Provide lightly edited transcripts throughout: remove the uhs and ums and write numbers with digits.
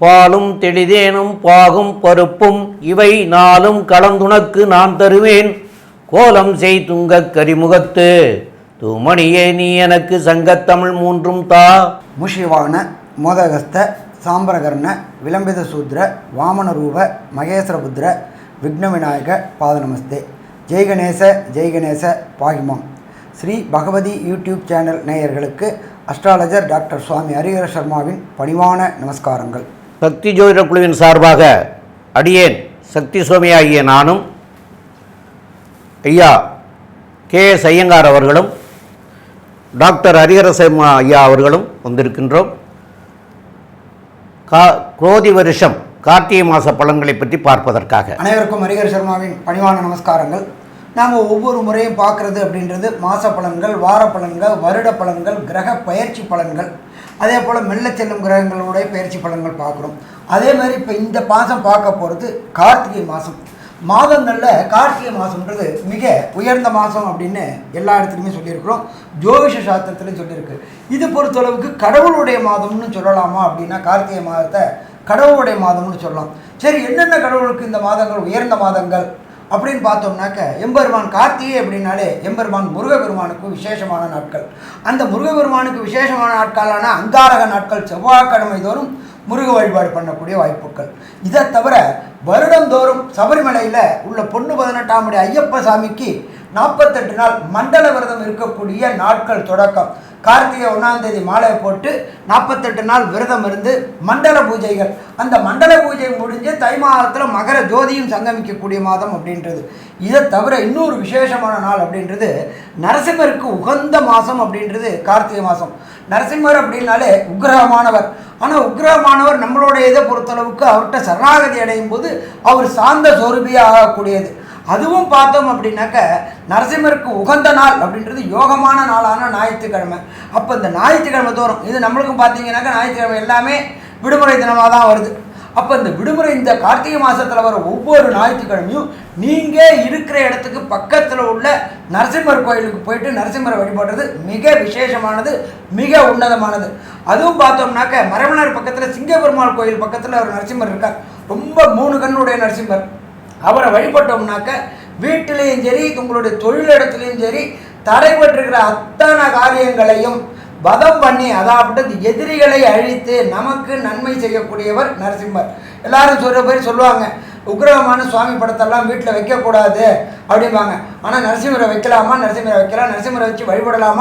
பாலும் தெளிதேனும் பாகும் பருப்பும் இவை நாளும் கலந்துனக்கு நான் தருவேன். கோலம் செய் துங்கக் கரிமுகத்து தூமணியே நீ எனக்கு சங்கத்தமிழ் மூன்றும் தா. முஷிவான மோதகஸ்த சாம்பரகர்ண விளம்பித சூத்ர வாமனரூப மகேஸ்வரபுத்திர விக்ன விநாயக பாதநமஸ்தே. ஜெய்கணேச பாகிமாம். ஸ்ரீ பகவதி யூடியூப் சேனல் நேயர்களுக்கு அஸ்ட்ராலஜர் டாக்டர் சுவாமி ஹரிஹர சர்மாவின் பணிவான நமஸ்காரங்கள். சக்தி ஜோதிட குழுவின் சார்பாக அடியேன் சக்தி சுவாமி ஆகிய நானும் ஐயா KS ஐயங்கார் அவர்களும் டாக்டர் ஹரிஹர சர்மா ஐயா அவர்களும் வந்திருக்கின்றோம். குரோதி வருஷம் கார்த்திகை மாத பலன்களை பற்றி பார்ப்பதற்காக. அனைவருக்கும் ஹரிஹர சர்மாவின் பணிவான நமஸ்காரங்கள். நாம் ஒவ்வொரு முறையும் பார்க்குறது அப்படின்றது மாத பலன்கள், வார பலன்கள், வருட பலன்கள், கிரக பயிற்சி பலன்கள், அதே போல் மெல்ல செல்லும் கிரகங்களுடைய பயிற்சி பலன்கள் பார்க்குறோம். அதே மாதிரி இப்போ இந்த மாதம் பார்க்க போகிறது கார்த்திகை மாதம். மாதங்களில் கார்த்திகை மாதம்ன்றது மிக உயர்ந்த மாதம் அப்படின்னு எல்லா இடத்துலையுமே சொல்லியிருக்கிறோம். ஜோதிஷ சாஸ்திரத்துலையும் சொல்லியிருக்கு. இது பொறுத்தளவுக்கு கடவுளுடைய மாதம்னு சொல்லலாமா அப்படின்னா கார்த்திகை மாதத்தை கடவுளுடைய மாதம்னு சொல்லலாம். சரி, என்னென்ன கடவுளுக்கு இந்த மாதங்கள் உயர்ந்த மாதங்கள் அப்படின்னு பார்த்தோம்னாக்க, எம்பெருமான் கார்த்திகை அப்படின்னாலே எம்பெருமான் முருகபெருமானுக்கு விசேஷமான நாட்கள். அந்த முருகபெருமானுக்கு விசேஷமான நாட்களான அங்காரக நாட்கள் செவ்வாய்க்கிழமை தோறும் முருக வழிபாடு பண்ணக்கூடிய வாய்ப்புகள். இதை தவிர வருடந்தோறும் சபரிமலையில் உள்ள பொண்ணு 18ஆம் படி ஐயப்ப சாமிக்கு 48 நாள் மண்டல விரதம் இருக்கக்கூடிய நாட்கள் தொடக்கம். கார்த்திகை 1ஆம் தேதி மாலையை போட்டு 48 நாள் விரதம் இருந்து மண்டல பூஜைகள். அந்த மண்டல பூஜை முடிஞ்சு தை மாதத்தில் மகர ஜோதியும் சங்கமிக்கக்கூடிய மாதம் அப்படின்றது. இதை தவிர இன்னொரு விசேஷமான நாள் அப்படின்றது நரசிம்மருக்கு உகந்த மாதம் அப்படின்றது கார்த்திகை மாதம். நரசிம்மர் அப்படின்னாலே உக்ரகமானவர். ஆனால் உக்ரகமானவர் நம்மளுடைய இதை பொறுத்தளவுக்கு அவர்கிட்ட சரணாகதி அடையும் போது அவர் சாந்த சொரூபியாக ஆகக்கூடியது. அதுவும் பார்த்தோம் அப்படின்னாக்க நரசிம்மருக்கு உகந்த நாள் அப்படின்றது யோகமான நாளான ஞாயிற்றுக்கிழமை. அப்போ இந்த ஞாயிற்றுக்கிழமை தோறும் இது நம்மளுக்கும் பார்த்தீங்கன்னாக்கா ஞாயிற்றுக்கிழமை எல்லாமே விடுமுறை தினமாக தான் வருது. அப்போ இந்த விடுமுறை இந்த கார்த்திகை மாதத்தில் வர ஒவ்வொரு ஞாயிற்றுக்கிழமையும் நீங்கள் இருக்கிற இடத்துக்கு பக்கத்தில் உள்ள நரசிம்மர் கோயிலுக்கு போயிட்டு நரசிம்மரை வழிபடுறது மிக விசேஷமானது, மிக உன்னதமானது. அதுவும் பார்த்தோம்னாக்க மரமணர் பக்கத்தில் சிங்கப்பெருமாள் கோயில் பக்கத்தில் ஒரு நரசிம்மர் இருக்கார். ரொம்ப 3 கண்ணுடைய நரசிம்மர். அவரை வழிபட்டோம்னாக்க வீட்டிலையும் சரி உங்களுடைய தொழிலிடத்துலையும் சரி தடைபட்டிருக்கிற அத்தனை காரியங்களையும் வதம் பண்ணி, அதாவது எதிரிகளை அழித்து நமக்கு நன்மை செய்யக்கூடியவர் நரசிம்மர். எல்லாரும் சொல்லுவாங்க உக்ரகமான சுவாமி படத்தெல்லாம் வீட்டில் வைக்கக்கூடாது அப்படிம்பாங்க. ஆனால் நரசிம்மரை வைக்கலாமா? நரசிம்மரை வைக்கலாம். நரசிம்மரை வச்சு வழிபடலாம்.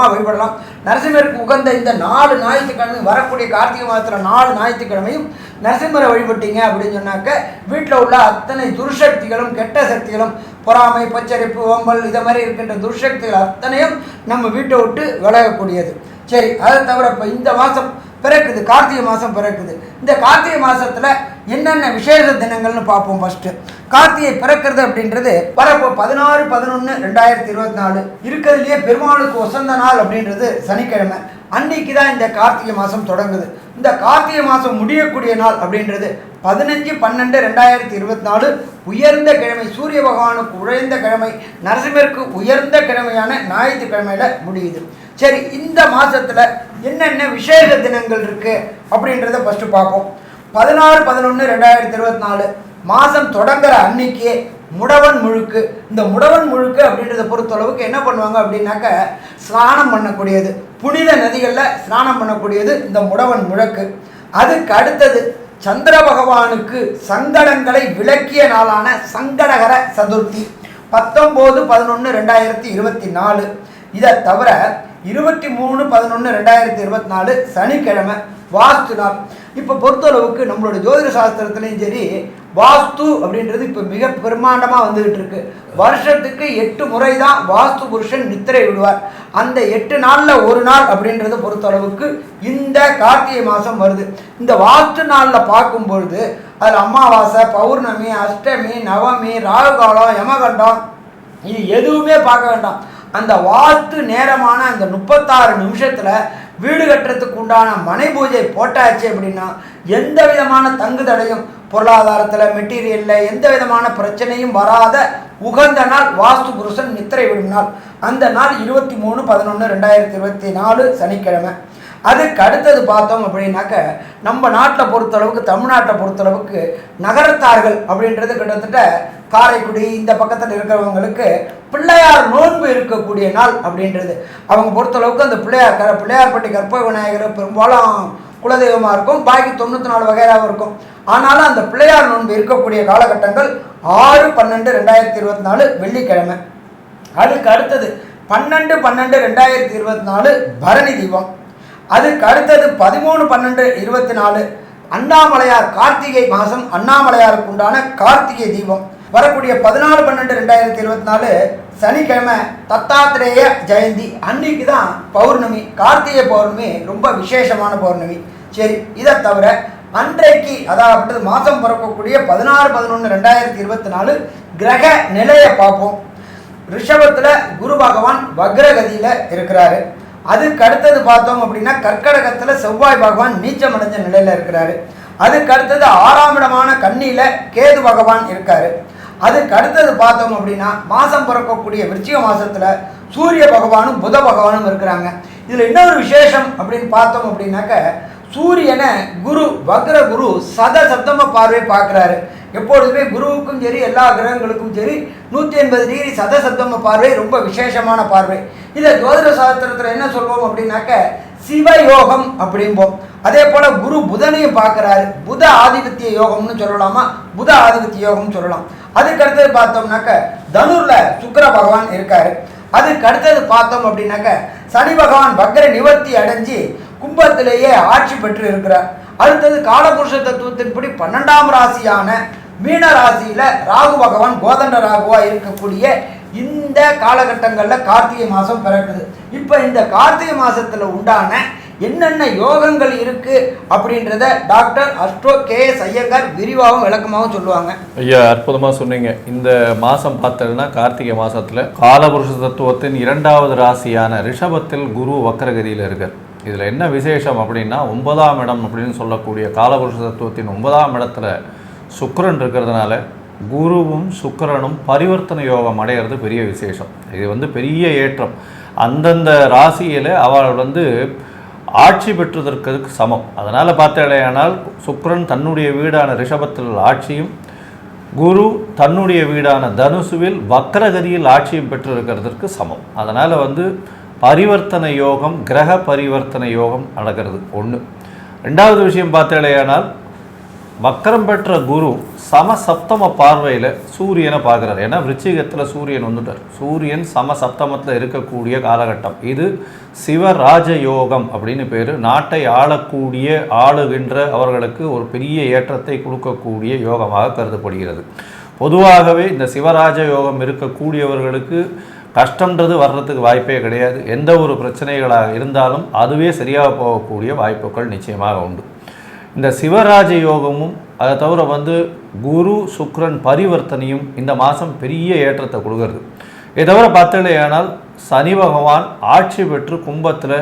நரசிம்மருக்கு உகந்த இந்த 4 ஞாயிற்றுக்கிழமையும் வரக்கூடிய கார்த்திகை மாதத்தில் 4 ஞாயிற்றுக்கிழமையும் நரசிம்மரை வழிபட்டீங்க அப்படின்னு சொன்னாக்க வீட்டில் உள்ள அத்தனை துர்சக்திகளும் கெட்ட சக்திகளும் பொறாமை, பச்சரிப்பு, ஓம்பல் இதை மாதிரி இருக்கின்ற துர்சக்திகள் அத்தனையும் நம்ம வீட்டை விட்டு விலகக்கூடியது. சரி, அதை தவிர இப்போ இந்த மாதம் பிறக்குது, கார்த்திகை மாதம் பிறக்குது. இந்த கார்த்திகை மாதத்தில் என்னென்ன விசேஷ தினங்கள்னு பார்ப்போம். ஃபஸ்ட்டு கார்த்திகை பிறக்கிறது அப்படின்றது வரப்போ 16/11/2024 இருக்கிறதுலையே பெருமாளுக்கு வசந்த நாள் அப்படின்றது சனிக்கிழமை. அன்னைக்கு தான் இந்த கார்த்திகை மாதம் தொடங்குது. இந்த கார்த்திகை மாதம் முடியக்கூடிய நாள் அப்படின்றது 15/12/2024 உயர்ந்த கிழமை, சூரிய பகவானுக்கு உயர்ந்த கிழமை, நரசிம்மருக்கு உயர்ந்த கிழமையான ஞாயிற்றுக்கிழமையில் முடியுது. சரி, இந்த மாதத்தில் என்னென்ன விசேஷ தினங்கள் இருக்குது அப்படின்றத ஃபஸ்ட்டு பார்ப்போம். 16/11/2024 மாதம் தொடங்குற அன்னைக்கே முடவன் முழுக்கு. இந்த முடவன் முழுக்கு அப்படின்றத பொறுத்தளவுக்கு என்ன பண்ணுவாங்க அப்படின்னாக்க ஸ்நானம் பண்ணக்கூடியது, புனித நதிகளில் ஸ்நானம் பண்ணக்கூடியது இந்த முடவன் முழுக்கு. அதுக்கு அடுத்தது சந்திர பகவானுக்கு சங்கடங்களை விளக்கிய நாளான சங்கடகர சதுர்த்தி 19/11/2024. இதை தவிர 23/11/2024 சனிக்கிழமை வாஸ்து நாள். இப்போ பொறுத்தளவுக்கு நம்மளோட ஜோதிட சாஸ்திரத்துலேயும் சரி வாஸ்து அப்படின்றது இப்போ மிக பிரமாண்டமாக வந்துகிட்டு இருக்கு. வருஷத்துக்கு 8 முறை தான் வாஸ்து புருஷன் நித்திரை விடுவார். அந்த 8 நாளில் ஒரு நாள் அப்படின்றத பொறுத்தளவுக்கு இந்த கார்த்திகை மாதம் வருது. இந்த வாஸ்து நாளில் பார்க்கும்பொழுது அதில் அமாவாசை, பௌர்ணமி, அஷ்டமி, நவமி, ராகுகாலம், யமகண்டம் இது எதுவுமே பார்க்க வேண்டாம். அந்த வாஸ்து நேரமான அந்த 36 நிமிஷத்தில் வீடு கட்டுறதுக்கு உண்டான மனை பூஜை போட்டாச்சு அப்படின்னா எந்த விதமான தங்கு தடையும் பொருளாதாரத்தில், மெட்டீரியலில் எந்த விதமான பிரச்சனையும் வராத உகந்த நாள் வாஸ்து புருஷன் நித்திரை விடும் நாள். அந்த நாள் 23/11/2024 சனிக்கிழமை. அதுக்கு அடுத்தது பார்த்தோம் அப்படின்னாக்க நம்ம நாட்டில் பொறுத்தளவுக்கு, தமிழ்நாட்டை பொறுத்தளவுக்கு நகரத்தார்கள் அப்படின்றது கிட்டத்தட்ட காரைக்குடி இந்த பக்கத்தில் இருக்கிறவங்களுக்கு பிள்ளையார் நோன்பு இருக்கக்கூடிய நாள் அப்படின்றது. அவங்க பொறுத்தளவுக்கு அந்த பிள்ளையார்பட்டி கற்பக விநாயகர் பெரும்பாலும் குலதெய்வமாக இருக்கும், பாக்கி 94 வகையாகவும் இருக்கும். ஆனாலும் அந்த பிள்ளையார் நோன்பு இருக்கக்கூடிய காலகட்டங்கள் 6/12/2024 வெள்ளிக்கிழமை. அதுக்கு அடுத்தது 12/12/2024 பரணி தீபம். அதுக்கு அடுத்தது 13/12/24 அண்ணாமலையார் கார்த்திகை மாதம் அண்ணாமலையாருக்கு உண்டான கார்த்திகை தீபம். வரக்கூடிய 14/12/2024 சனிக்கிழமை தத்தாத்திரேய ஜெயந்தி. அன்னைக்கு தான் பௌர்ணமி, கார்த்திகை பௌர்ணமி ரொம்ப விசேஷமான பௌர்ணமி. சரி, இதை தவிர அன்றைக்கு அதாவது மாதம் பிறக்கக்கூடிய 16/11/2024 கிரக நிலையை பார்ப்போம். ரிஷபத்தில் குரு பகவான் வக்ரகதியில் இருக்கிறாரு. அதுக்கு அடுத்தது பார்த்தோம் அப்படின்னா கர்க்கடகத்தில் செவ்வாய் பகவான் நீச்சமடைஞ்ச நிலையில் இருக்கிறாரு. அதுக்கு அடுத்தது 6ஆம் இடமான கன்னியில் கேது பகவான் இருக்காரு. அதுக்கு அடுத்தது பார்த்தோம் அப்படின்னா மாதம் பிறக்கக்கூடிய விருச்சிக மாதத்தில் சூரிய பகவானும் புத பகவானும் இருக்கிறாங்க. இதில் இன்னொரு விசேஷம் அப்படின்னு பார்த்தோம் அப்படின்னாக்க சூரியனை குரு வக்ர குரு சதசப்தம பார்வை பார்க்குறாரு. எப்பொழுதுமே குருவுக்கும் சரி எல்லா கிரகங்களுக்கும் சரி 180 டிகிரி சதசப்தம பார்வை ரொம்ப விசேஷமான பார்வை. இதை ஜோதிட சாஸ்திரத்தில் என்ன சொல்வோம் அப்படின்னாக்க சிவயோகம் அப்படிம்போம். அதே போல் குரு புதனையும் பார்க்குறாரு. புத ஆதிபத்திய யோகம்னு சொல்லலாமா, புத ஆதிபத்திய யோகம்னு சொல்லலாம். அதுக்கு அடுத்தது பார்த்தோம்னாக்க தனுரில் சுக்கிர பகவான் இருக்காரு. அதுக்கு அடுத்தது பார்த்தோம் அப்படின்னாக்க சனி பகவான் வக்ர நிவர்த்தி அடைஞ்சு கும்பத்திலேயே ஆட்சி பெற்று இருக்கிறார். அடுத்தது காலபுருஷ தத்துவத்தின்படி 12ஆம் ராசியான மீன ராசியில் ராகு பகவான் கோதண்ட ராகுவா இருக்கக்கூடிய இந்த காலகட்டங்களில் கார்த்திகை மாதம் பிறக்குது. இப்போ இந்த கார்த்திகை மாதத்தில் உண்டான என்னென்ன யோகங்கள் இருக்குது அப்படின்றத டாக்டர் அஸ்ட்ரோ கே.எஸ். ஐயங்கார் விரிவாகவும் விளக்கமாகவும் சொல்லுவாங்க. ஐயா, அற்புதமாக சொன்னீங்க. இந்த மாதம் பார்த்ததுன்னா கார்த்திகை மாதத்தில் காலபுருஷ தத்துவத்தின் 2வது ராசியான ரிஷபத்தில் குரு வக்ரகதியில் இருக்கார். இதில் என்ன விசேஷம் அப்படின்னா 9ஆம் இடம் அப்படின்னு சொல்லக்கூடிய காலபுருஷ தத்துவத்தின் 9ஆம் இடத்துல சுக்கிரன் இருக்கிறதுனால குருவும் சுக்கிரனும் பரிவர்த்தனை யோகம் அடைகிறது பெரிய விசேஷம். இது பெரிய ஏற்றம். அந்தந்த ராசியில் அவள் ஆட்சி பெற்றதற்கு சமம். அதனால் பார்த்தாலேயானால் சுக்கிரன் தன்னுடைய வீடான ரிஷபத்தில் ஆட்சியும் குரு தன்னுடைய வீடான தனுசுவில் வக்ரகதியில் ஆட்சியும் பெற்றிருக்கிறதுக்கு சமம். அதனால் பரிவர்த்தனை யோகம், கிரக பரிவர்த்தனை யோகம் நடக்கிறது ஒன்று. 2வது விஷயம் பார்த்தாலேயானால் வக்கரம் பெற்ற குரு சமசப்தம பார்வையில் சூரியனை பார்க்குறாரு. ஏன்னா விருச்சிகத்தில் சூரியன் வந்துட்டார். சூரியன் சமசப்தமத்தில் இருக்கக்கூடிய காலகட்டம் இது. சிவராஜ யோகம் அப்படின்னு பேர். நாட்டை ஆளுகின்ற அவர்களுக்கு ஒரு பெரிய ஏற்றத்தை கொடுக்கக்கூடிய யோகமாக கருதப்படுகிறது. பொதுவாகவே இந்த சிவராஜ யோகம் இருக்கக்கூடியவர்களுக்கு கஷ்டன்றது வர்றதுக்கு வாய்ப்பே கிடையாது. எந்த ஒரு பிரச்சனைகளாக இருந்தாலும் அதுவே சரியாக போகக்கூடிய வாய்ப்புகள் நிச்சயமாக உண்டு. இந்த சிவராஜ யோகமும் அதை தவிர குரு சுக்கிரன் பரிவர்த்தனையும் இந்த மாதம் பெரிய ஏற்றத்தை கொடுக்கறது. இதை தவிர பார்த்தலையானால் சனி பகவான் ஆட்சி பெற்று கும்பத்தில்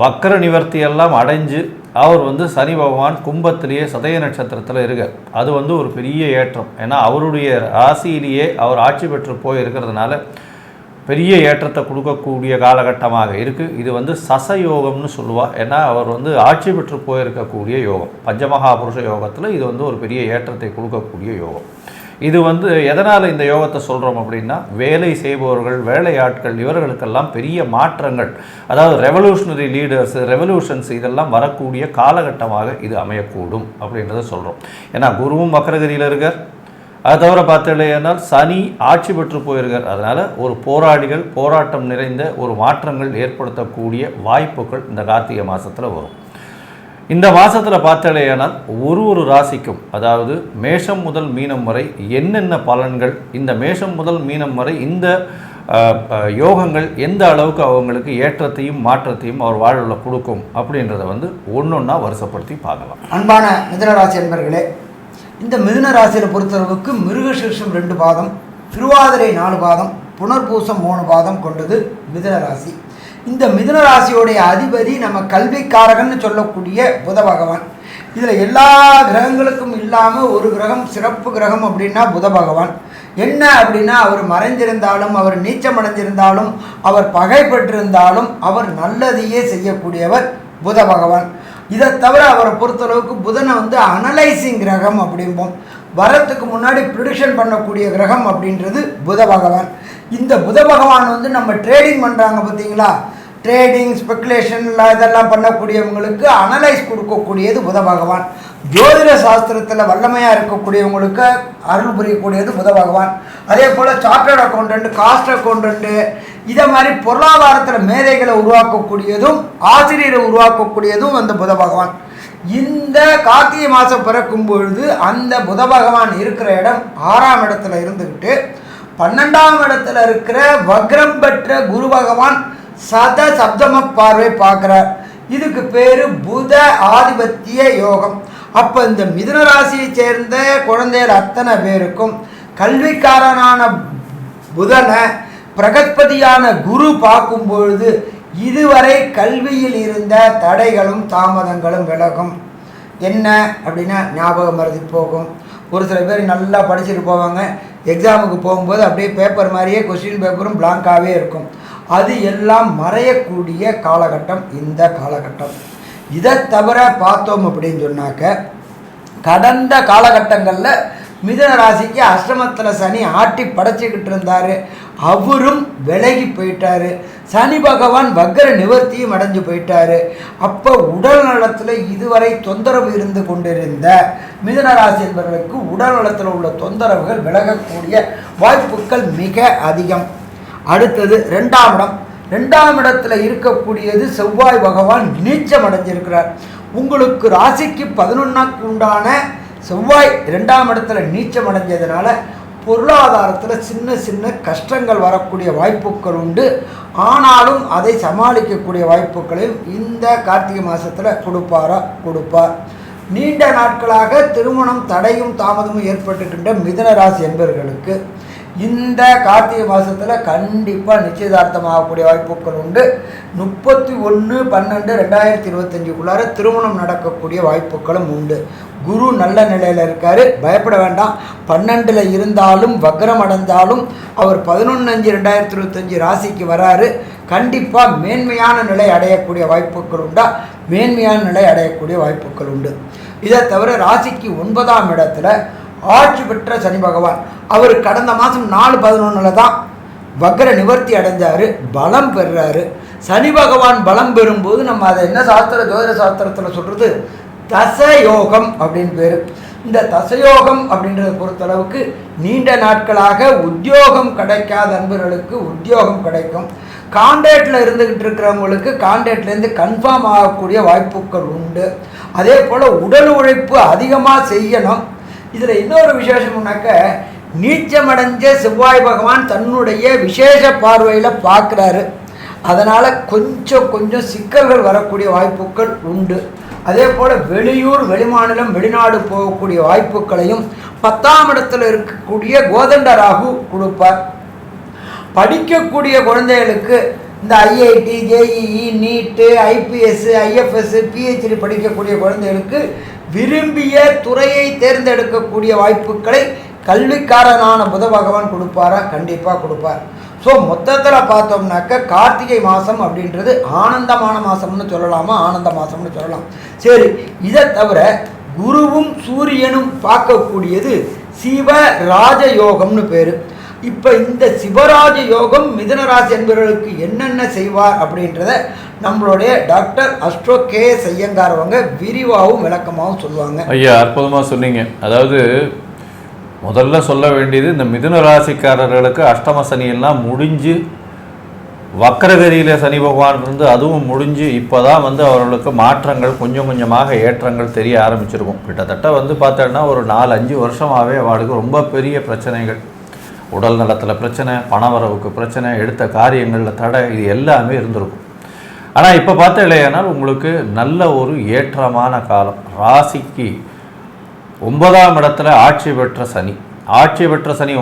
வக்கர நிவர்த்தியெல்லாம் அடைஞ்சு அவர் சனி பகவான் கும்பத்திலேயே சதய நட்சத்திரத்தில் இருக்கார். அது ஒரு பெரிய ஏற்றம். ஏன்னா அவருடைய ராசியிலேயே அவர் ஆட்சி பெற்று போய் இருக்கிறதுனால பெரிய ஏற்றத்தை கொடுக்கக்கூடிய காலகட்டமாக இருக்குது. இது சசயோகம்னு சொல்லுவாள். ஏன்னா அவர் ஆட்சி பெற்று போயிருக்கக்கூடிய யோகம். பஞ்சமகாபுருஷ யோகத்தில் இது ஒரு பெரிய ஏற்றத்தை கொடுக்கக்கூடிய யோகம். இது எதனால் இந்த யோகத்தை சொல்கிறோம் அப்படின்னா வேலை செய்பவர்கள், வேலையாட்கள் இவர்களுக்கெல்லாம் பெரிய மாற்றங்கள், அதாவது ரெவல்யூஷனரி லீடர்ஸ், ரெவல்யூஷன்ஸ் இதெல்லாம் வரக்கூடிய காலகட்டமாக இது அமையக்கூடும் அப்படின்றத சொல்கிறோம். ஏன்னா குருவும் வக்ரகதியில் இருக்கார். அதை தவிர பார்த்தீங்கன்னா சனி ஆட்சி பெற்று போயிருக்கார். அதனால் ஒரு போராட்டம் நிறைந்த ஒரு மாற்றங்கள் ஏற்படுத்தக்கூடிய வாய்ப்புகள் இந்த கார்த்திகை மாதத்தில் வரும். இந்த மாதத்தில் பார்த்தாலேயானால் ஒரு ராசிக்கும், அதாவது மேஷம் முதல் மீனம் வரை என்னென்ன பலன்கள், இந்த மேஷம் முதல் மீனம் வரை இந்த யோகங்கள் எந்த அளவுக்கு அவங்களுக்கு ஏற்றத்தையும் மாற்றத்தையும் அவர் வாழ்வில் கொடுக்கும் அப்படின்றத ஒன்றொன்னா வருஷப்படுத்தி பார்க்கலாம். அன்பான மிதுனராசி என்பர்களே, இந்த மிதுன ராசியில் பொறுத்தளவுக்கு மிருகசீர்ஷம் 2 பாதம், திருவாதிரை 4 பாதம், புனர்பூசம் 3 பாதம் கொண்டது மிதுன ராசி. இந்த மிதுன ராசியோடைய அதிபதி நம்ம கல்விக்காரகன்னு சொல்லக்கூடிய புத பகவான். இதில் எல்லா கிரகங்களுக்கும் இல்லாமல் ஒரு கிரகம் சிறப்பு கிரகம் அப்படின்னா புத பகவான். என்ன அப்படின்னா அவர் மறைஞ்சிருந்தாலும், அவர் நீச்சமடைஞ்சிருந்தாலும், அவர் பகை பெற்றிருந்தாலும் அவர் நல்லதையே செய்யக்கூடியவர் புத பகவான். இதை தவிர அவரை பொறுத்தளவுக்கு புதனை வந்து அனலைசிங் கிரகம் அப்படிம்போம். வரத்துக்கு முன்னாடி ப்ரிடிக்ஷன் பண்ணக்கூடிய கிரகம் அப்படின்றது புத பகவான். இந்த புத பகவான் வந்து நம்ம ட்ரேடிங் பண்ணுறாங்க பார்த்தீங்களா, ட்ரேடிங் ஸ்பெக்குலேஷன் இதெல்லாம் பண்ணக்கூடியவங்களுக்கு அனலைஸ் கொடுக்கக்கூடியது புத பகவான். ஜோதிட சாஸ்திரத்தில் வல்லமையாக இருக்கக்கூடியவங்களுக்கு அருள் புரியக்கூடியது புத பகவான். அதே போல் சார்ட்டர்ட் அக்கௌண்டன்ட், காஸ்ட் அக்கௌண்டன்ட்டு, இதை மாதிரி பொருளாதாரத்தில் மேதைகளை உருவாக்கக்கூடியதும் ஆசிரியரை உருவாக்கக்கூடியதும் அந்த புத பகவான். இந்த கார்த்திகை மாதம் பிறக்கும் பொழுது அந்த புத பகவான் இருக்கிற இடம் 6ஆம் இடத்துல இருந்துக்கிட்டு 12ஆம் இடத்துல இருக்கிற வக்ரம் பெற்ற குரு பகவான் சத சப்தம பார்வை பார்க்குறார். இதுக்கு பேர் புத ஆதிபத்திய யோகம். அப்போ இந்த மிதுன ராசியை சேர்ந்த குழந்தைகள் அத்தனை பேருக்கும் கல்விக்காரனான புதனை பிரகஸ்பதியான குரு பார்க்கும் பொழுது இதுவரை கல்வியில் இருந்த தடைகளும் தாமதங்களும் விலகும். என்ன அப்படின்னா ஞாபக மறதி போகும். ஒரு சில பேர் நல்லா படிச்சுட்டு போவாங்க, எக்ஸாமுக்கு போகும்போது அப்படியே பேப்பர் மாதிரியே கொஸ்டின் பேப்பரும் பிளாங்காகவே இருக்கும். அது எல்லாம் மறையக்கூடிய காலகட்டம் இந்த காலகட்டம். இதை தவிர பார்த்தோம் அப்படின்னு சொன்னாக்க, கடந்த காலகட்டங்களில் மிதுன ராசிக்கு அஷ்டமத்தில் சனி ஆட்டி படைச்சிக்கிட்டு இருந்தார். அவரும் விலகி போயிட்டார். சனி பகவான் வக்ர நிவர்த்தியும் அடைஞ்சு போயிட்டார். அப்போ உடல் நலத்தில் இதுவரை தொந்தரவு இருந்து கொண்டிருந்த மிதுன ராசி என்பவர்களுக்கு உடல் நலத்தில் உள்ள தொந்தரவுகள் விலகக்கூடிய வாய்ப்புகள் மிக அதிகம். அடுத்தது 2ஆம் இடம். 2ஆம் இடத்துல இருக்கக்கூடியது செவ்வாய் பகவான் நீச்சம் அடைஞ்சிருக்கிறார். உங்களுக்கு ராசிக்கு 11க்கு உண்டான செவ்வாய் 2ஆம் இடத்துல நீச்சம் அடைஞ்சதுனால பொருளாதாரத்தில் சின்ன சின்ன கஷ்டங்கள் வரக்கூடிய வாய்ப்புகள் உண்டு. ஆனாலும் அதை சமாளிக்கக்கூடிய வாய்ப்புகளையும் இந்த கார்த்திகை மாதத்தில் கொடுப்பார். நீண்ட நாட்களாக திருமணம் தடையும் தாமதமும் ஏற்பட்டுக்கின்ற மிதுன ராசி என்பவர்களுக்கு இந்த கார்த்திகை மாதத்தில் கண்டிப்பாக நிச்சயதார்த்தம் ஆகக்கூடிய வாய்ப்புகள் உண்டு. 31/12/2025க்குள்ளார திருமணம் நடக்கக்கூடிய வாய்ப்புகளும் உண்டு. குரு நல்ல நிலையில் இருக்கார், பயப்பட வேண்டாம். 12ல் இருந்தாலும் வக்ரம் அடைந்தாலும் அவர் 11/5/2025 ராசிக்கு வராரு. கண்டிப்பாக மேன்மையான நிலை அடையக்கூடிய வாய்ப்புகள் உண்டா, மேன்மையான நிலை அடையக்கூடிய வாய்ப்புகள் உண்டு. இதை தவிர ராசிக்கு 9ஆம் இடத்துல ஆட்சி பெற்ற சனி பகவான், அவர் கடந்த மாதம் 4/11 தான் வக்ர நிவர்த்தி அடைஞ்சார், பலம் பெறுறாரு. சனி பகவான் பலம் பெறும்போது நம்ம அதை என்ன ஜோதிட சாஸ்திரத்தில் சொல்கிறது, தசயோகம் அப்படின்னு பேர். இந்த தசயோகம் அப்படின்றத பொறுத்தளவுக்கு நீண்ட நாட்களாக உத்தியோகம் கிடைக்காத நண்பர்களுக்கு உத்தியோகம் கிடைக்கும். கான்ட்ராக்டில் இருந்துக்கிட்டு இருக்கிறவங்களுக்கு கான்ட்ராக்ட்லேருந்து கன்ஃபார்ம் ஆகக்கூடிய வாய்ப்புகள் உண்டு. அதே போல் உடல் உழைப்பு அதிகமாக செய்யணும். இதில் இன்னொரு விசேஷம்னாக்க, நீச்சமடைஞ்ச செவ்வாய் பகவான் தன்னுடைய விசேஷ பார்வையில் பார்க்குறாரு. அதனால் கொஞ்சம் சிக்கல்கள் வரக்கூடிய வாய்ப்புகள் உண்டு. அதே போல் வெளியூர், வெளிமாநிலம், வெளிநாடு போகக்கூடிய வாய்ப்புகளையும் 10ஆம் இடத்துல இருக்கக்கூடிய கோதண்ட ராகு கொடுப்பார். படிக்கக்கூடிய குழந்தைகளுக்கு இந்த ஐஐடி, ஜேஇஇ, நீட்டு, ஐபிஎஸ், ஐஎஃப்எஸ், பிஹெச்டி படிக்கக்கூடிய குழந்தைகளுக்கு விரும்பிய துறையை தேர்ந்தெடுக்கக்கூடிய வாய்ப்புகளை கல்விக்காரனான புத பகவான் கொடுப்பாரா? கண்டிப்பாக கொடுப்பார். ஸோ மொத்தத்தில் பார்த்தோம்னாக்க கார்த்திகை மாதம் அப்படின்றது ஆனந்தமான மாதம்னு சொல்லலாமா, ஆனந்த மாதம்னு சொல்லலாம். சரி, இதை தவிர குருவும் சூரியனும் பார்க்கக்கூடியது சிவராஜ யோகம்னு பேர். இப்போ இந்த சிவராஜ யோகம் மிதுன ராசி என்பவர்களுக்கு என்னென்ன செய்வார் அப்படின்றத நம்மளுடைய டாக்டர் அஸ்ட்ரோ கே ஐயங்கார் அவங்க விரிவாகவும் விளக்கமாகவும் சொல்லுவாங்க. ஐயா, அற்புதமாக சொன்னீங்க. அதாவது முதல்ல சொல்ல வேண்டியது, இந்த மிதுன ராசிக்காரர்களுக்கு அஷ்டம சனியெல்லாம் முடிஞ்சு வக்கரகதியில் சனி பகவான் இருந்து அதுவும் முடிஞ்சு இப்போ தான் அவர்களுக்கு மாற்றங்கள் கொஞ்சம் கொஞ்சமாக ஏற்றங்கள் தெரிய ஆரம்பிச்சிருக்கும். கிட்டத்தட்ட பார்த்தோன்னா ஒரு 4-5 வருஷமாகவே அவளுக்கு ரொம்ப பெரிய பிரச்சனைகள், உடல் நலத்தில் பிரச்சனை, பணவரவுக்கு பிரச்சனை, எடுத்த காரியங்களில் தடை, இது எல்லாமே இருந்திருக்கும். ஆனால் இப்போ பார்த்த இல்லையானால் உங்களுக்கு நல்ல ஒரு ஏற்றமான காலம். ராசிக்கு 9ஆம் இடத்துல ஆட்சி பெற்ற சனி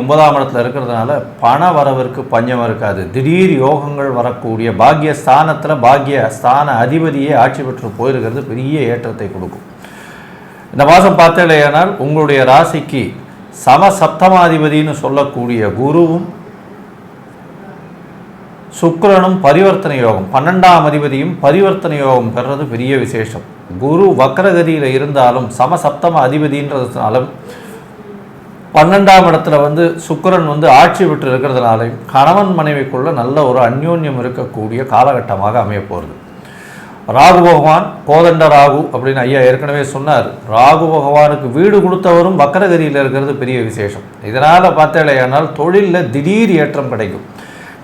9ஆம் இடத்துல இருக்கிறதுனால பண வரவிற்கு பஞ்சம் இருக்காது. திடீர் யோகங்கள் வரக்கூடிய பாக்கியஸ்தானத்தில் பாக்கியஸ்தான அதிபதியே ஆட்சி பெற்று போயிருக்கிறது பெரிய ஏற்றத்தை கொடுக்கும். இந்த மாதம் பார்த்த இல்லையானால் உங்களுடைய ராசிக்கு சமசப்தமாதிபதினு சொல்லக்கூடிய குருவும் சுக்கிரனும் பரிவர்த்தனை யோகம், 12ஆம் அதிபதியும் பரிவர்த்தனை யோகம் பெறுறது பெரிய விசேஷம். குரு வக்ரகதியில் இருந்தாலும் சமசப்தம அதிபதின்றதுனாலும் 12ஆம் இடத்துல சுக்கிரன் ஆட்சி விட்டு இருக்கிறதுனாலையும் கணவன் மனைவிக்குள்ள நல்ல ஒரு அந்யோன்யம் இருக்கக்கூடிய காலகட்டமாக அமைய போகிறது. ராகு பகவான் கோதண்ட ராகு அப்படின்னு ஐயா ஏற்கனவே சொன்னார். ராகு பகவானுக்கு வீடு கொடுத்தவரும் வக்கரகதியில் இருக்கிறது பெரிய விசேஷம். இதனால் பார்த்தேனால் தொழிலில் திடீர் ஏற்றம் கிடைக்கும்.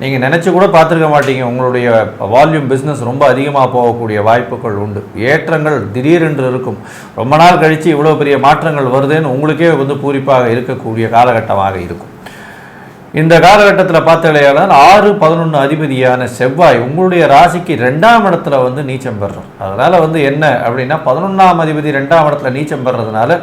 நீங்கள் நினச்சி கூட பார்த்துருக்க மாட்டீங்க. உங்களுடைய வால்யூம் பிஸ்னஸ் ரொம்ப அதிகமாக போகக்கூடிய வாய்ப்புகள் உண்டு. ஏற்றங்கள் திடீரென்று இருக்கும். ரொம்ப நாள் கழித்து இவ்வளோ பெரிய மாற்றங்கள் வருதுன்னு உங்களுக்கே பூரிப்பாக இருக்கக்கூடிய காலகட்டமாக இருக்கும். இந்த காலகட்டத்தில் பார்த்தீங்கன்னா 6-11 அதிபதியான செவ்வாய் உங்களுடைய ராசிக்கு 2ஆம் இடத்துல நீச்சம் பெறுறோம். அதனால் என்ன அப்படின்னா 11ஆம் அதிபதி 2ஆம் இடத்துல நீச்சம் பெறுறதுனால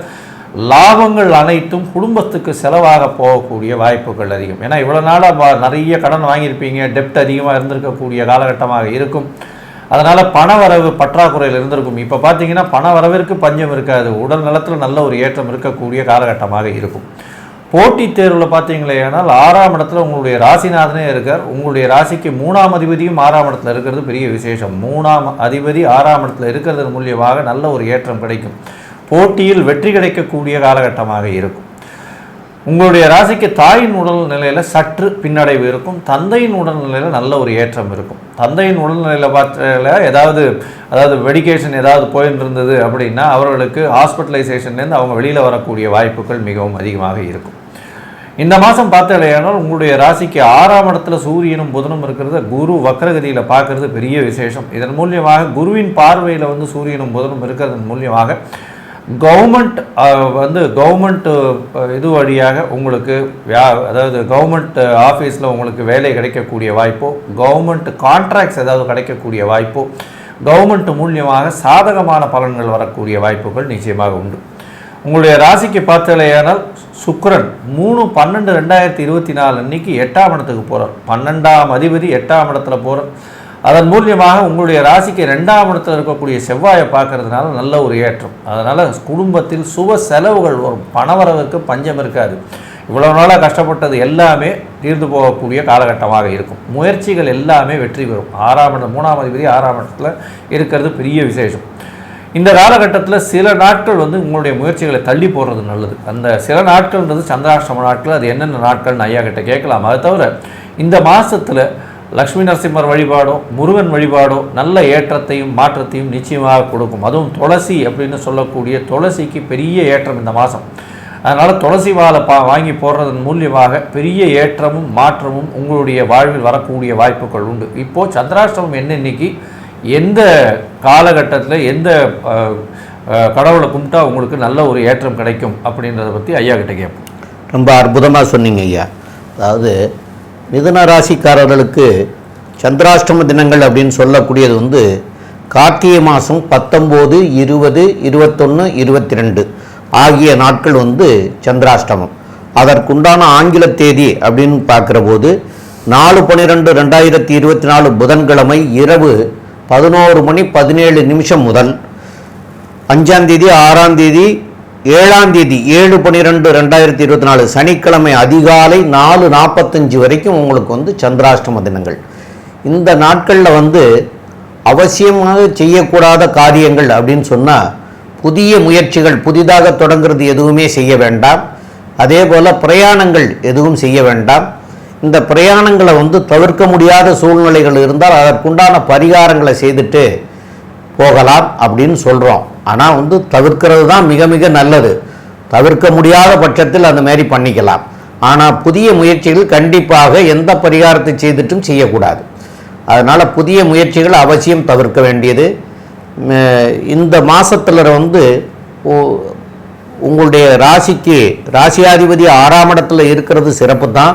லாபங்கள் அனைத்தும் குடும்பத்துக்கு செலவாக போகக்கூடிய வாய்ப்புகள் அதிகம். ஏன்னா இவ்வளோ நாளாக நிறைய கடன் வாங்கியிருப்பீங்க, டெப்ட் அதிகமாக இருந்திருக்கக்கூடிய காலகட்டமாக இருக்கும். அதனால் பணவரவு பற்றாக்குறையில் இருந்திருக்கும். இப்போ பார்த்தீங்கன்னா பணவரவிற்கு பஞ்சம் இருக்காது. உடல் நலத்தில் நல்ல ஒரு ஏற்றம் இருக்கக்கூடிய காலகட்டமாக இருக்கும். போட்டித் தேர்வில் பார்த்தீங்களேனால் 6ஆம் இடத்துல உங்களுடைய ராசிநாதனே இருக்கார். உங்களுடைய ராசிக்கு 3ஆம் அதிபதியும் 6ஆம் இடத்துல இருக்கிறது பெரிய விசேஷம். 3ஆம் அதிபதி 6ஆம் இடத்துல இருக்கிறது மூலியமாக நல்ல ஒரு ஏற்றம் கிடைக்கும். போட்டியில் வெற்றி கிடைக்கக்கூடிய காலகட்டமாக இருக்கும். உங்களுடைய ராசிக்கு தாயின் உடல்நிலையில் சற்று பின்னடைவு இருக்கும். தந்தையின் உடல்நிலையில் நல்ல ஒரு ஏற்றம் இருக்கும். தந்தையின் உடல்நிலையில் பார்த்தால அதாவது மெடிக்கேஷன் ஏதாவது போயின்னு இருந்தது அப்படின்னா அவர்களுக்கு ஹாஸ்பிட்டலைசேஷன்லேருந்து அவங்க வெளியில் வரக்கூடிய வாய்ப்புகள் மிகவும் அதிகமாக இருக்கும். இந்த மாதம் பார்த்தாலேயானால் உங்களுடைய ராசிக்கு 6ஆம் இடத்துல சூரியனும் புதனும் இருக்கிறத குரு வக்ரகதியில் பார்க்கறது பெரிய விசேஷம். இதன் மூலியமாக குருவின் பார்வையில் சூரியனும் புதனும் இருக்கிறதன் மூலியமாக கவர்மெண்ட் இது வழியாக உங்களுக்கு அதாவது கவர்மெண்ட் ஆஃபீஸில் உங்களுக்கு வேலை கிடைக்கக்கூடிய வாய்ப்போ, கவர்மெண்ட் கான்ட்ராக்ட்ஸ் ஏதாவது கிடைக்கக்கூடிய வாய்ப்போ, கவர்மெண்ட் மூலியமாக சாதகமான பலன்கள் வரக்கூடிய வாய்ப்புகள் நிச்சயமாக உண்டு. உங்களுடைய ராசிக்கு பார்த்தாலேயானால் சுக்கிரன் 3/12/2024 அன்னைக்கு 8ஆம் இடத்துக்கு போகிறார். 12ஆம் அதிபதி 8ஆம் இடத்துல போகிறார். அதன் மூலியமாக உங்களுடைய ராசிக்கு 2ஆம் இடத்துல இருக்கக்கூடிய செவ்வாயை பார்க்கறதுனால நல்ல ஒரு ஏற்றம். அதனால் குடும்பத்தில் சுப செலவுகள் வரும். பணவரவுக்கு பஞ்சம் இருக்காது. இவ்வளவு நாளாக கஷ்டப்பட்டது எல்லாமே தீர்ந்து போகக்கூடிய காலகட்டமாக இருக்கும். முயற்சிகள் எல்லாமே வெற்றி பெறும். 6ஆம் இடம் 3ஆம் அதிபதி 6ஆம் இடத்துல இருக்கிறது பெரிய விசேஷம். இந்த காலகட்டத்தில் சில நாட்கள் உங்களுடைய முயற்சிகளை தள்ளி போடுறது நல்லது. அந்த சில நாட்கள்ன்றது சந்திராஷ்டம நாட்கள். அது என்னென்ன நாட்கள்னு ஐயா கிட்ட கேட்கலாம். அதை தவிர இந்த மாதத்தில் லக்ஷ்மி நரசிம்மர் வழிபாடோ முருகன் வழிபாடோ நல்ல ஏற்றத்தையும் மாற்றத்தையும் நிச்சயமாக கொடுக்கும். அதுவும் துளசி அப்படின்னு சொல்லக்கூடிய துளசிக்கு பெரிய ஏற்றம் இந்த மாதம். அதனால் துளசி வாழை வாங்கி போடுறதன் மூலியமாக பெரிய ஏற்றமும் மாற்றமும் உங்களுடைய வாழ்வில் வரக்கூடிய வாய்ப்புகள் உண்டு. இப்போது சந்திராஷ்டமம் இன்னைக்கு எந்த காலகட்டத்தில் எந்த கடவுளை கும்பிட்டா உங்களுக்கு நல்ல ஒரு ஏற்றம் கிடைக்கும் அப்படின்றத பற்றி ஐயா கிட்ட கேட்போம். ரொம்ப அற்புதமாக சொன்னீங்க ஐயா. அதாவது மிதுன ராசிக்காரர்களுக்கு சந்திராஷ்டம தினங்கள் அப்படின்னு சொல்லக்கூடியது கார்த்திகை மாதம் 19, 20, 21, 22 ஆகிய நாட்கள் சந்திராஷ்டமம். அதற்குண்டான ஆங்கில தேதி அப்படின்னு பார்க்குற போது 4/12/2024 புதன்கிழமை இரவு 11:17 முதல் 5ஆம் தேதி 6ஆம் தேதி 7ஆம் தேதி 7/12/2024 சனிக்கிழமை அதிகாலை 4:45 வரைக்கும் உங்களுக்கு சந்திராஷ்டம தினங்கள். இந்த நாட்களில் அவசியமாக செய்யக்கூடாத காரியங்கள் அப்படின்னு சொன்னால் புதிய முயற்சிகள் புதிதாக தொடங்குறது எதுவுமே செய்ய வேண்டாம். அதே போல் பிரயாணங்கள் எதுவும் செய்ய வேண்டாம். இந்த பிரயாணங்களை தவிர்க்க முடியாத சூழ்நிலைகள் இருந்தால் அதற்குண்டான பரிகாரங்களை செய்துட்டு போகலாம் அப்படின்னு சொல்கிறோம். ஆனால் தவிர்க்கிறது தான் மிக மிக நல்லது. தவிர்க்க முடியாத பட்சத்தில் அந்த மாதிரி பண்ணிக்கலாம். ஆனால் புதிய முயற்சிகள் கண்டிப்பாக எந்த பரிகாரத்தை செய்துட்டும் செய்யக்கூடாது. அதனால் புதிய முயற்சிகள் அவசியம் தவிர்க்க வேண்டியது. இந்த மாதத்தில் உங்களுடைய ராசிக்கு ராசியாதிபதி 6ஆம் இடத்துல இருக்கிறது சிறப்பு தான்.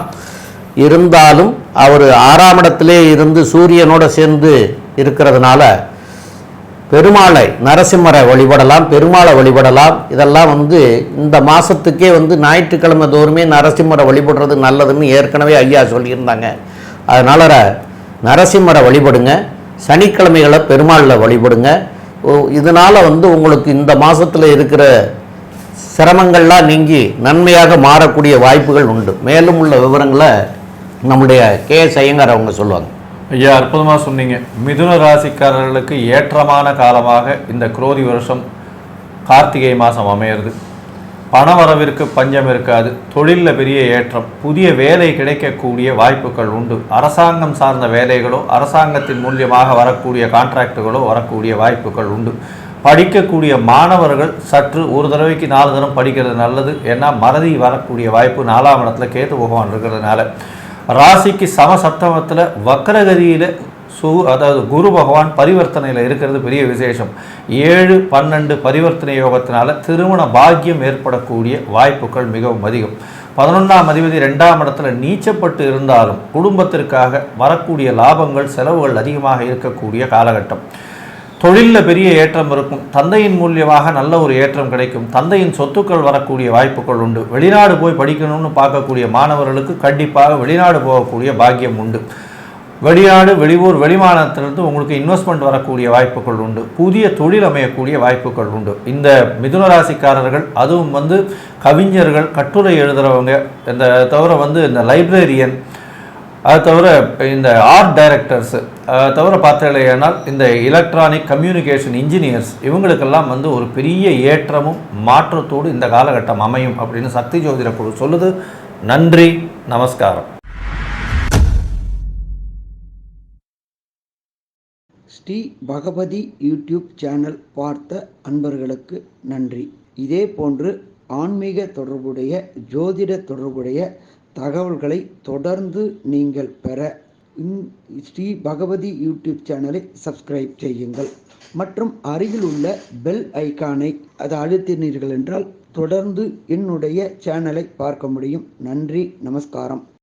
இருந்தாலும் அவர் 6ஆம் இடத்திலே இருந்து சூரியனோடு சேர்ந்து இருக்கிறதுனால பெருமாளை நரசிம்மரை வழிபடலாம், பெருமாளை வழிபடலாம். இதெல்லாம் இந்த மாதத்துக்கே ஞாயிற்றுக்கிழமை தோறுமே நரசிம்மரை வழிபடுறது நல்லதுன்னு ஏற்கனவே ஐயா சொல்லியிருந்தாங்க. அதனால் நரசிம்மரை வழிபடுங்க. சனிக்கிழமைகளை பெருமாளில் வழிபடுங்க. இதனால் உங்களுக்கு இந்த மாதத்தில் இருக்கிற சிரமங்கள்லாம் நீங்கி நன்மையாக மாறக்கூடிய வாய்ப்புகள் உண்டு. மேலும் உள்ள விவரங்களை நம்முடைய கே.எஸ். ஐயங்கார் அவங்க சொல்லுவாங்க. ஐயா, அற்புதமாக சொன்னீங்க. மிதுன ராசிக்காரர்களுக்கு ஏற்றமான காலமாக இந்த குரோதி வருஷம் கார்த்திகை மாதம் அமையிறது. பணவரவிற்கு பஞ்சம் இருக்காது. தொழிலில் பெரிய ஏற்றம், புதிய வேலை கிடைக்கக்கூடிய வாய்ப்புகள் உண்டு. அரசாங்கம் சார்ந்த வேலைகளோ அரசாங்கத்தின் மூலியமாக வரக்கூடிய கான்ட்ராக்டுகளோ வரக்கூடிய வாய்ப்புகள் உண்டு. படிக்கக்கூடிய மாணவர்கள் சற்று ஒரு தடவைக்கு 4 தரம் படிக்கிறது நல்லது. ஏன்னா மறதி வரக்கூடிய வாய்ப்பு 4ஆம் இடத்துல கேது பகவான் இருக்கிறதுனால. ராசிக்கு சமசப்தமத்தில் வக்கரகதியில் அதாவது குரு பகவான் பரிவர்த்தனையில் இருக்கிறது பெரிய விசேஷம். 7-12 பரிவர்த்தனை யோகத்தினால திருமண பாக்கியம் ஏற்படக்கூடிய வாய்ப்புகள் மிகவும் அதிகம். 11ஆம் அதிபதி 2ஆம் இடத்துல நீச்சப்பட்டு இருந்தாலும் குடும்பத்திற்காக வரக்கூடிய லாபங்கள் செலவுகள் அதிகமாக இருக்கக்கூடிய காலகட்டம். தொழிலில் பெரிய ஏற்றம் இருக்கும். தந்தையின் மூலியமாக நல்ல ஒரு ஏற்றம் கிடைக்கும். தந்தையின் சொத்துக்கள் வரக்கூடிய வாய்ப்புகள் உண்டு. வெளிநாடு போய் படிக்கணும்னு பார்க்கக்கூடிய மாணவர்களுக்கு கண்டிப்பாக வெளிநாடு போகக்கூடிய பாக்கியம் உண்டு. வெளிநாடு, வெளியூர், வெளிமாநிலத்திலிருந்து உங்களுக்கு இன்வெஸ்ட்மெண்ட் வரக்கூடிய வாய்ப்புகள் உண்டு. புதிய தொழில் அமையக்கூடிய வாய்ப்புகள் உண்டு. இந்த மிதுன ராசிக்காரர்கள், அதுவும் கவிஞர்கள், கட்டுரை எழுதுகிறவங்க, இந்த தவிர இந்த லைப்ரரியன், அது தவிர இந்த ஆர்ட் டைரக்டர்ஸ், தவிர பார்த்தீங்கன்னா இந்த எலக்ட்ரானிக் கம்யூனிகேஷன் இன்ஜினியர்ஸ், இவங்களுக்கெல்லாம் ஒரு பெரிய ஏற்றமும் மாற்றத்தோடு இந்த காலகட்டம் அமையும் அப்படின்னு சக்தி ஜோதிட குழு சொல்லுது. நன்றி, நமஸ்காரம். ஸ்ரீ பகவதி யூடியூப் சேனல் பார்த்த அன்பர்களுக்கு நன்றி. இதே போன்று ஆன்மீக தொடர்புடைய, ஜோதிட தொடர்புடைய தகவல்களை தொடர்ந்து நீங்கள் பெற ஸ்ரீ பகவதி யூடியூப் சேனலை சப்ஸ்கிரைப் செய்யுங்கள். மற்றும் அருகில் உள்ள பெல் ஐக்கானை அதை அழுத்தினீர்கள் என்றால் தொடர்ந்து என்னுடைய சேனலை பார்க்க முடியும். நன்றி, நமஸ்காரம்.